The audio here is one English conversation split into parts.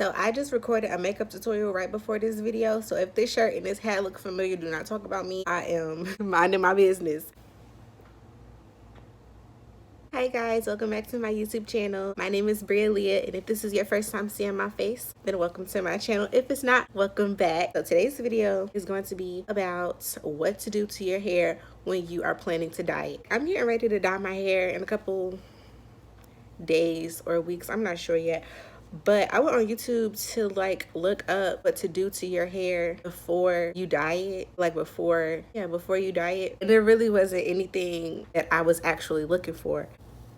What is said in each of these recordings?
So I just recorded a makeup tutorial right before this video. So if this shirt and this hat look familiar, do not talk about me. I am minding my business. Hi guys, welcome back to my YouTube channel. My name is Bria Leah, and if this is your first time seeing my face, then welcome to my channel. If it's not, welcome back. So today's video is going to be about what to do to your hair when you are planning to dye it. I'm getting ready to dye my hair in a couple days or weeks, I'm not sure yet. But I went on YouTube to look up what to do to your hair before you dye it, before you dye it. And there really wasn't anything that I was actually looking for.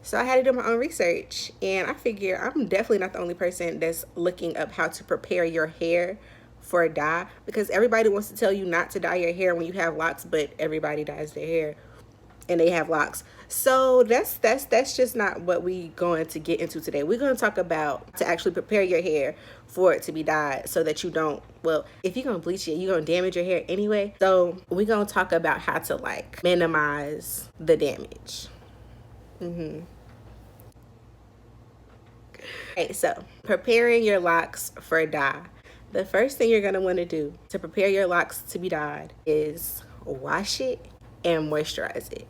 So I had to do my own research, and I figure I'm definitely not the only person that's looking up how to prepare your hair for a dye, because everybody wants to tell you not to dye your hair when you have locks, but everybody dyes their hair and they have locks. So that's just not what we going to get into today. We're going to talk about to actually prepare your hair for it to be dyed, so that you don't, well, if you're going to bleach it, you're going to damage your hair anyway. So we're going to talk about how to minimize the damage. Okay, so preparing your locks for a dye. The first thing you're going to want to do to prepare your locks to be dyed is wash it and moisturize it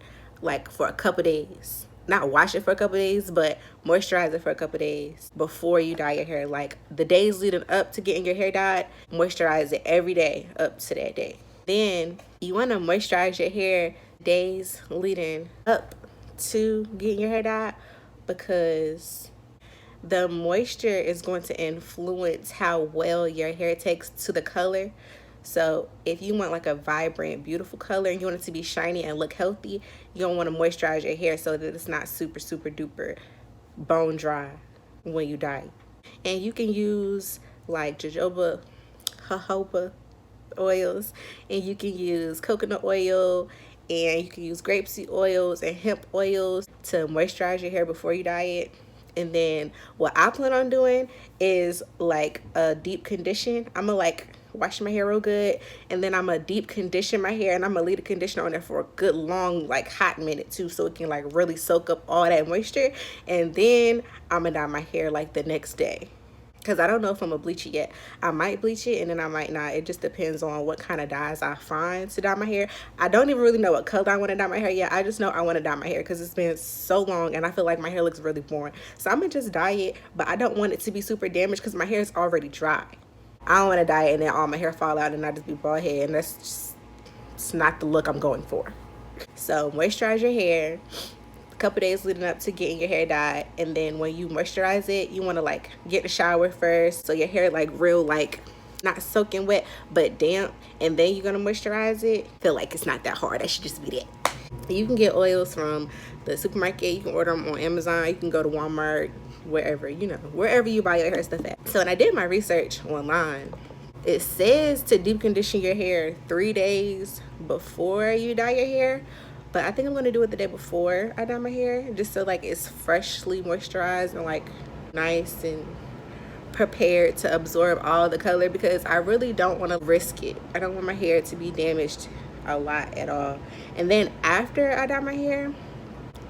for a couple days. Not wash it for a couple days, but moisturize it for a couple days before you dye your hair. Like the days leading up to getting your hair dyed, moisturize it every day up to that day. Then you want to moisturize your hair days leading up to getting your hair dyed, because the moisture is going to influence how well your hair takes to the color. So if you want a vibrant, beautiful color and you want it to be shiny and look healthy, you're gonna want to moisturize your hair so that it's not super duper bone dry when you dye. And you can use jojoba, jojoba oils, and you can use coconut oil, and you can use grapeseed oils and hemp oils to moisturize your hair before you dye it. And then what I plan on doing is a deep condition. I'm gonna wash my hair real good, and then I'm gonna deep condition my hair, and I'm gonna leave the conditioner on there for a good long hot minute too, so it can really soak up all that moisture. And then I'm gonna dye my hair the next day, because I don't know if I'm gonna bleach it yet. I might bleach it and then I might not. It just depends on what kind of dyes I find to dye my hair. I don't even really know what color I want to dye my hair yet. I just know I want to dye my hair because it's been so long and I feel like my hair looks really boring. So I'm gonna just dye it, but I don't want it to be super damaged because my hair is already dry. I don't want to dye it and then all my hair fall out and I just be bald head, and it's not the look I'm going for. So moisturize your hair a couple days leading up to getting your hair dyed, and then when you moisturize it, you want to get in the shower first, so your hair real not soaking wet but damp, and then you're gonna moisturize it. Feel like it's not that hard. That should just be that. You can get oils from the supermarket. You can order them on Amazon. You can go to Walmart, wherever you buy your hair stuff at. So when I did my research online, it says to deep condition your hair 3 days before you dye your hair, but I think I'm gonna do it the day before I dye my hair, just so it's freshly moisturized and nice and prepared to absorb all the color, because I really don't want to risk it. I don't want my hair to be damaged a lot at all. And then after I dye my hair,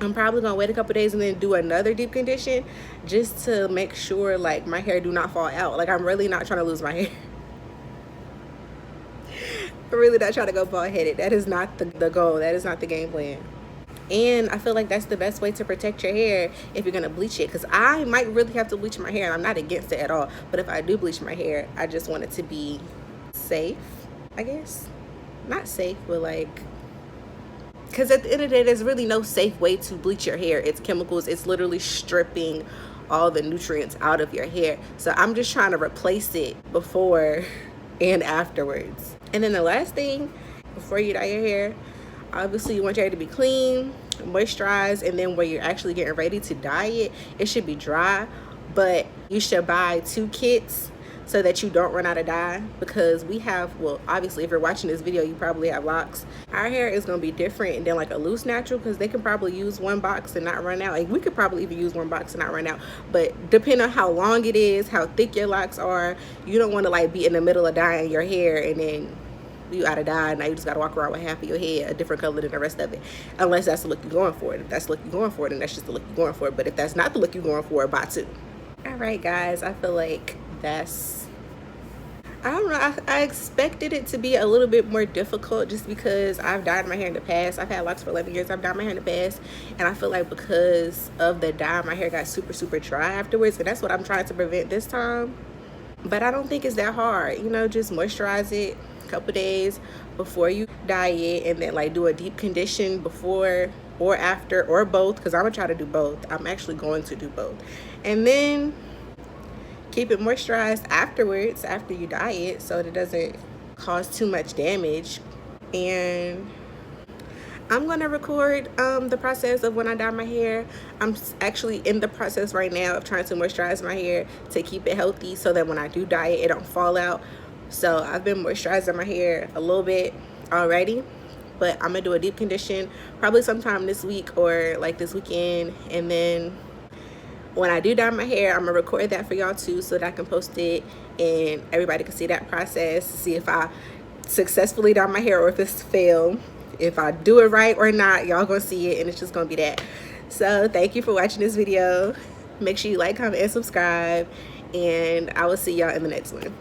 I'm probably gonna wait a couple days and then do another deep condition, just to make sure my hair do not fall out. I'm really not trying to lose my hair. I'm really not trying to go bald headed. That is not the goal. That is not the game plan. And I feel like that's the best way to protect your hair if you're gonna bleach it, because I might really have to bleach my hair, and I'm not against it at all. But if I do bleach my hair, I just want it to be safe, I guess. Not safe, but because at the end of the day, there's really no safe way to bleach your hair. It's chemicals. It's literally stripping all the nutrients out of your hair. So I'm just trying to replace it before and afterwards. And then the last thing before you dye your hair, obviously you want your hair to be clean, moisturized, and then when you're actually getting ready to dye it, it should be dry. But you should buy 2 kits so that you don't run out of dye, because we have, well, obviously if you're watching this video, you probably have locks. Our hair is going to be different than a loose natural, because they can probably use 1 box and not run out. We could probably even use 1 box and not run out, but depending on how long it is, how thick your locks are, you don't want to be in the middle of dyeing your hair and then you out of dye. Now you just got to walk around with half of your hair a different color than the rest of it, unless that's the look you're going for. If that's the look you're going for, then that's just the look you're going for. But if that's not the look you're going for, buy 2. All right, guys, I feel like that's, I don't know, I expected it to be a little bit more difficult just because I've dyed my hair in the past. I've had locks for 11 years. I've dyed my hair in the past, and I feel like because of the dye, my hair got super dry afterwards, and that's what I'm trying to prevent this time. But I don't think it's that hard. You know, just moisturize it a couple days before you dye it, and then like do a deep condition before or after, or both, because I'm gonna try to do both. I'm actually going to do both, and then keep it moisturized afterwards, after you dye it, so it doesn't cause too much damage. And I'm gonna record the process of when I dye my hair. I'm actually in the process right now of trying to moisturize my hair to keep it healthy, so that when I do dye it, it don't fall out. So I've been moisturizing my hair a little bit already, but I'm gonna do a deep condition probably sometime this week or like this weekend, and then when I do dye my hair, I'm gonna record that for y'all too, so that I can post it and everybody can see that process, see if I successfully dye my hair or if it's failed. If I do it right or not, y'all gonna see it, and it's just gonna be that. So thank you for watching this video. Make sure you like, comment, and subscribe, and I will see y'all in the next one.